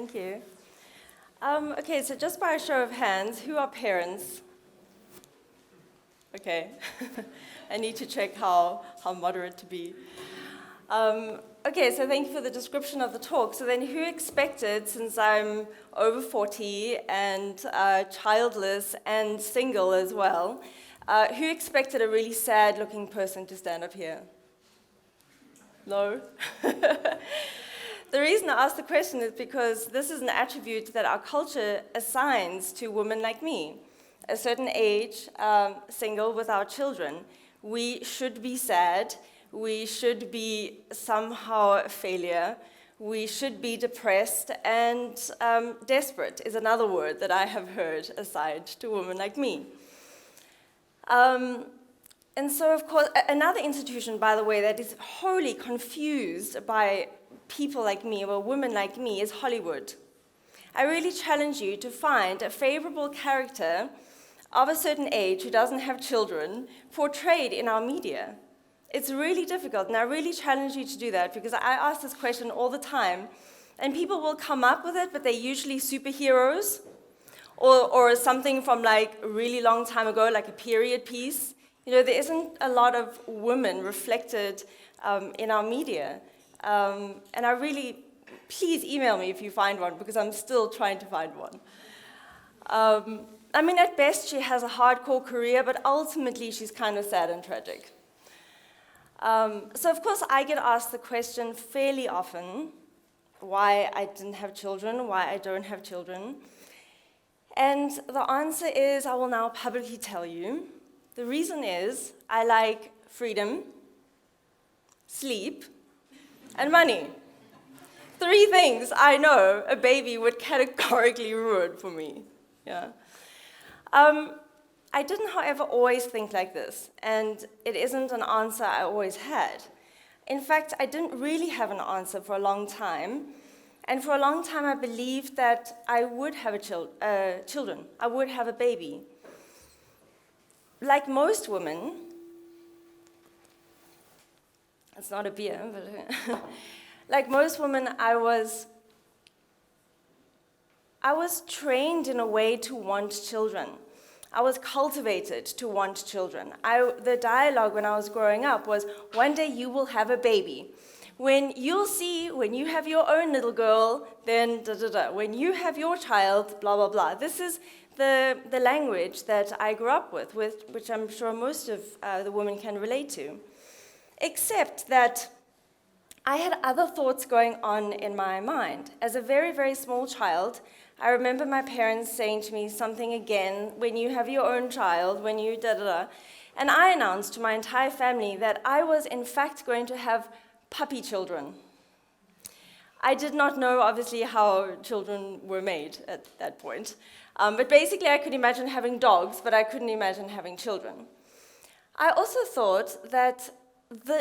Thank you. Okay, so just by a show of hands, who are parents? Okay, I need to check how moderate to be. Okay, so thank you for the description of the talk. So then who expected, since I'm over 40 and childless and single as well, who expected a really sad-looking person to stand up here? No? The reason I ask the question is because this is an attribute that our culture assigns to women like me. A certain age, single without children. We should be sad. We should be somehow a failure. We should be depressed, and desperate is another word that I have heard assigned to women like me. And so, of course, another institution, by the way, that is wholly confused by people like me, or women like me, is Hollywood. I really challenge you to find a favorable character of a certain age who doesn't have children portrayed in our media. It's really difficult, and I really challenge you to do that, because I ask this question all the time, and people will come up with it, but they're usually superheroes, or something from like a really long time ago, like a period piece. You know, there isn't a lot of women reflected in our media. And I really, please email me if you find one, because I'm still trying to find one. I mean, at best, she has a hardcore career, but ultimately, she's kind of sad and tragic. So, of course, I get asked the question fairly often, why I didn't have children, why I don't have children. And the answer is, I will now publicly tell you. The reason is, I like freedom, sleep, and money. 3 things I know a baby would categorically ruin for me. Yeah. I didn't, however, always think like this, and it isn't an answer I always had. In fact, I didn't really have an answer for a long time, and for a long time I believed that I would have children. I would have a baby. Like most women, it's not a beer, but like most women, I was trained in a way to want children. I was cultivated to want children. The dialogue when I was growing up was, one day you will have a baby. When you'll see, when you have your own little girl, then da-da-da. When you have your child, blah, blah, blah. This is the language that I grew up with, which I'm sure most of the women can relate to. Except that I had other thoughts going on in my mind. As a very, very small child, I remember my parents saying to me something again, when you have your own child, when you da-da-da. And I announced to my entire family that I was in fact going to have puppy children. I did not know, obviously, how children were made at that point. But basically, I could imagine having dogs, but I couldn't imagine having children. I also thought that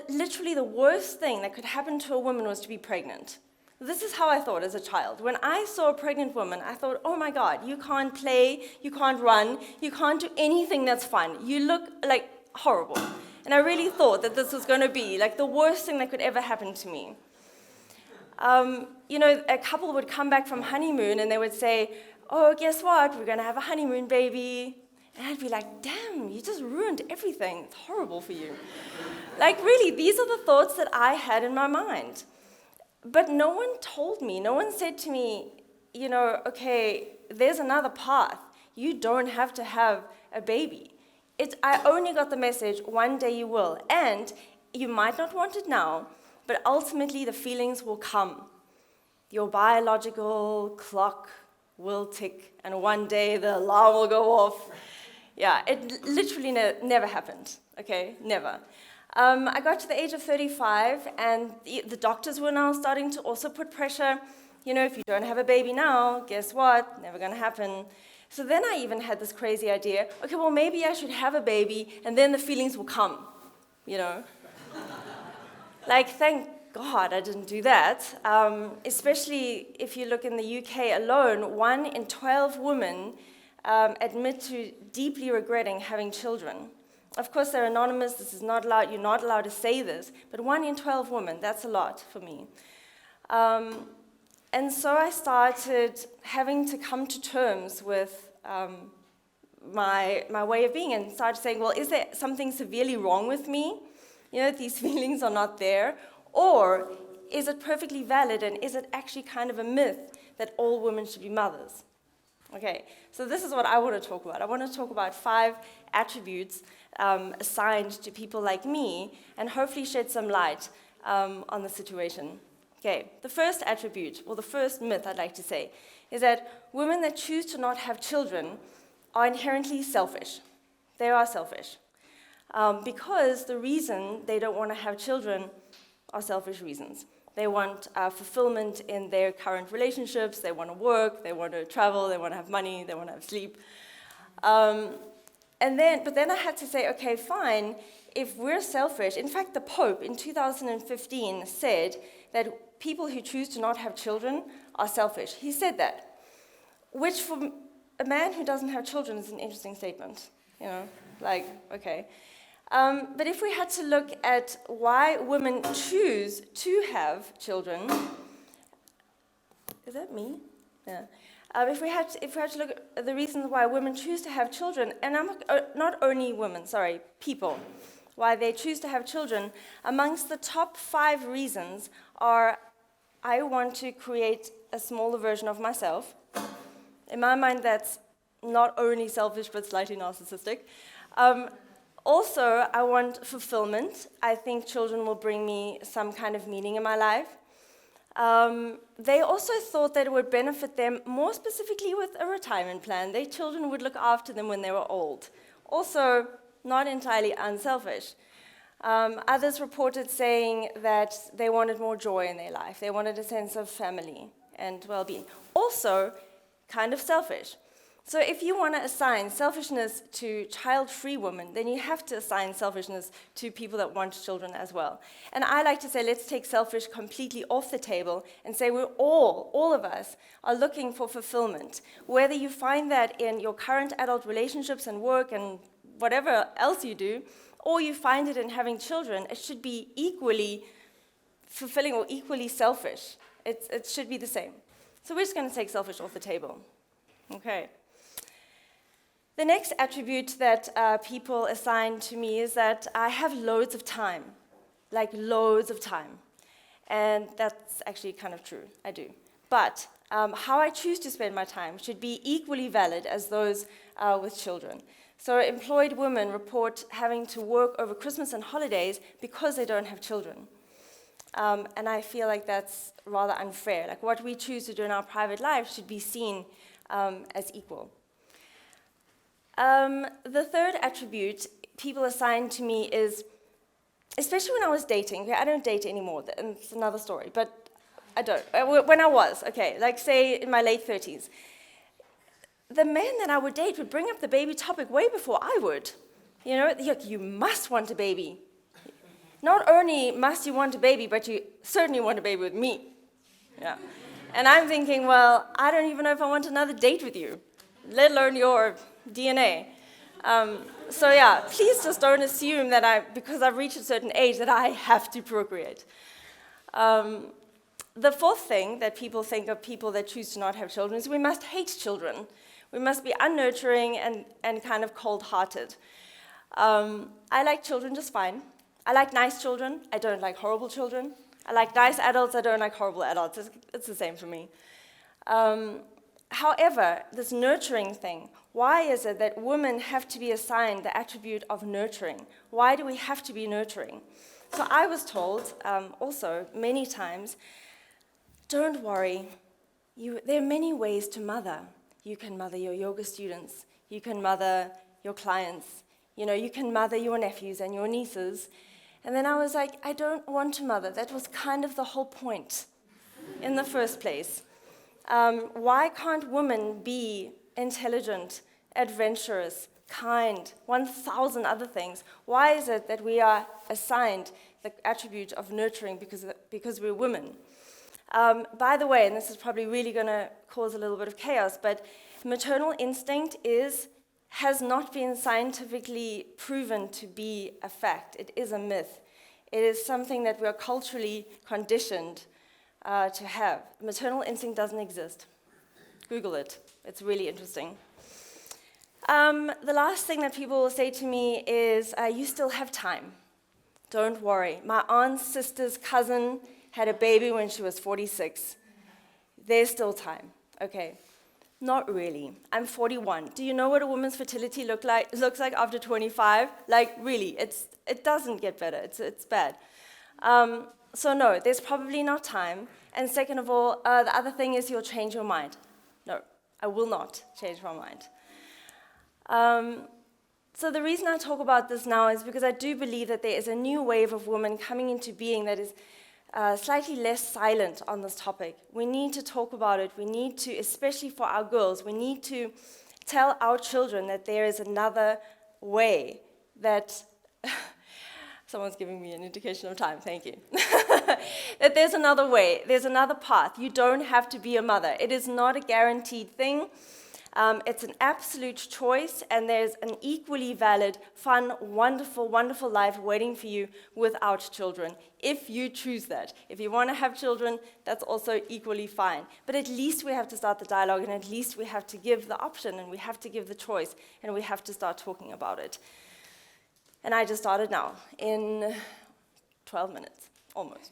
literally the worst thing that could happen to a woman was to be pregnant. This is how I thought as a child. When I saw a pregnant woman, I thought, oh my God, you can't play, you can't run, you can't do anything that's fun. You look like horrible. And I really thought that this was going to be like the worst thing that could ever happen to me. You know, a couple would come back from honeymoon and they would say, oh, guess what? We're going to have a honeymoon baby. And I'd be like, damn, you just ruined everything. It's horrible for you. Like, really, these are the thoughts that I had in my mind. But no one told me, no one said to me, you know, okay, there's another path. You don't have to have a baby. I only got the message, one day you will. And you might not want it now, but ultimately the feelings will come. Your biological clock will tick, and one day the alarm will go off. Yeah, it literally never happened, okay? Never. I got to the age of 35, and the doctors were now starting to also put pressure. You know, if you don't have a baby now, guess what? Never going to happen. So then I even had this crazy idea, okay, well, maybe I should have a baby, and then the feelings will come, you know? Like, thank God I didn't do that. Especially if you look in the UK alone, 1 in 12 women admit to deeply regretting having children. Of course, they're anonymous, this is not allowed, you're not allowed to say this, but 1 in 12 women, that's a lot for me. And so I started having to come to terms with my way of being and started saying, well, is there something severely wrong with me? These feelings are not there. Or is it perfectly valid, and is it actually kind of a myth that all women should be mothers? Okay, so this is what I want to talk about. I want to talk about 5 attributes assigned to people like me and hopefully shed some light on the situation. Okay, the first attribute, or the first myth I'd like to say, is that women that choose to not have children are inherently selfish. They are selfish. Because the reason they don't want to have children are selfish reasons. They want fulfillment in their current relationships, they want to work, they want to travel, they want to have money, they want to have sleep. But then I had to say, okay, fine, if we're selfish, in fact, the Pope in 2015 said that people who choose to not have children are selfish. He said that, which for a man who doesn't have children is an interesting statement, okay. But if we had to look at why women choose to have children, is that me? Yeah. If we had to look at the reasons why women choose to have children, and not only women, people, why they choose to have children, amongst the top 5 reasons are, I want to create a smaller version of myself. In my mind, that's not only selfish, but slightly narcissistic. Also, I want fulfillment. I think children will bring me some kind of meaning in my life. They also thought that it would benefit them more specifically with a retirement plan. Their children would look after them when they were old. Also, not entirely unselfish. Others reported saying that they wanted more joy in their life. They wanted a sense of family and well-being. Also, kind of selfish. So if you want to assign selfishness to child-free women, then you have to assign selfishness to people that want children as well. And I like to say, let's take selfish completely off the table and say we're all of us, are looking for fulfillment. Whether you find that in your current adult relationships and work and whatever else you do, or you find it in having children, it should be equally fulfilling or equally selfish. It should be the same. So we're just going to take selfish off the table. Okay. The next attribute that people assign to me is that I have loads of time, like loads of time. And that's actually kind of true, I do. But how I choose to spend my time should be equally valid as those with children. So employed women report having to work over Christmas and holidays because they don't have children. And I feel like that's rather unfair. Like what we choose to do in our private life should be seen as equal. The third attribute people assign to me is, especially when I was dating, okay, I don't date anymore, and it's another story, but I don't. When I was, okay, like say in my late 30s, the men that I would date would bring up the baby topic way before I would. You must want a baby. Not only must you want a baby, but you certainly want a baby with me. Yeah. And I'm thinking, well, I don't even know if I want another date with you, let alone your DNA. So yeah, please just don't assume that because I've reached a certain age, that I have to procreate. The fourth thing that people think of people that choose to not have children is we must hate children. We must be unnurturing and kind of cold-hearted. I like children just fine. I like nice children. I don't like horrible children. I like nice adults. I don't like horrible adults. It's the same for me. However, this nurturing thing, why is it that women have to be assigned the attribute of nurturing? Why do we have to be nurturing? So I was told also many times, don't worry, there are many ways to mother. You can mother your yoga students. You can mother your clients. You can mother your nephews and your nieces. And then I was like, I don't want to mother. That was kind of the whole point in the first place. Why can't women be intelligent, adventurous, kind, 1,000 other things? Why is it that we are assigned the attribute of nurturing because we're women? By the way, and this is probably really going to cause a little bit of chaos, but maternal instinct has not been scientifically proven to be a fact. It is a myth. It is something that we are culturally conditioned to have. Maternal instinct doesn't exist. Google it. It's really interesting. The last thing that people will say to me is, you still have time. Don't worry. My aunt's sister's cousin had a baby when she was 46. There's still time. Okay. Not really. I'm 41. Do you know what a woman's fertility looks like after 25? Like, really, it doesn't get better. It's bad. So no, there's probably not time. And second of all, the other thing is you'll change your mind. No, I will not change my mind. So the reason I talk about this now is because I do believe that there is a new wave of women coming into being that is slightly less silent on this topic. We need to talk about it. We need to, especially for our girls, we need to tell our children that there is another way, that someone's giving me an indication of time, thank you. That there's another way, there's another path. You don't have to be a mother. It is not a guaranteed thing. It's an absolute choice, and there's an equally valid, fun, wonderful, wonderful life waiting for you without children, if you choose that. If you want to have children, that's also equally fine. But at least we have to start the dialogue, and at least we have to give the option, and we have to give the choice, and we have to start talking about it. And I just started now, in 12 minutes, almost.